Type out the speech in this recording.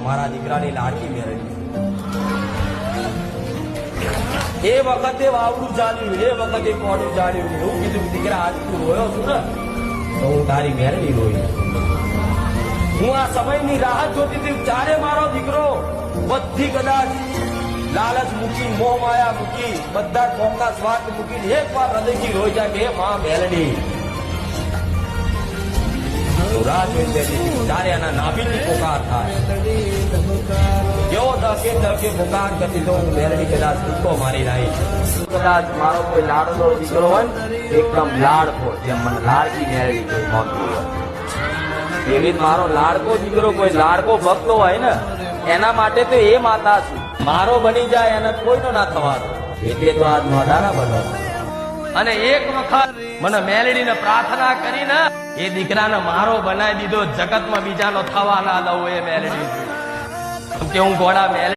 મારા દીકરાની લાડકી મેળવી. એ વખતે વાવડું ચાલ્યું, એ વખતે કોડું ચાલ્યું. એવું કીધું દીકરા આજ તું રોયો છું ને તો હું તારી મેળવી રોઈ. હું આ સમયની રાહ જોતી હતી ચારે મારો દીકરો બધી કદાચ લાલચ મૂકી, મોહ માયા મૂકી, બધા કોમના સ્વાર્થ મૂકીને એક વાર હૃદયથી રોઈ જાય કે માં મેલડી. રાહ જોઈ બેઠી ત્યારે એના નાભીની પુકાર થાય. જેવો ધકે ધકે પુકાર કરતી તો હું મેલડી કદાચ ટૂંકો મારી નાઈ. કદાચ મારો કોઈ લાડનો દીકરો હોય ને એકદમ લાડકો, જેમ મને લાડકી મેળવી કોઈ મળતું હોય એવી જ મારો લાડકો દીકરો કોઈ લાડકો ભક્તો હોય ને એના માટે તો એ માતા છું. મારો બની જાય એને કોઈનો ના થવાનો, એટલે તો આજ નોંધારા બનો. અને એક વખત મને મેલડીને પ્રાર્થના કરીને એ દીકરાને મારો બનાવી દીધો. જગતમાં બીજાનો થવા ના દઉં એ મેલડી કે હું ઘોડા મેલડી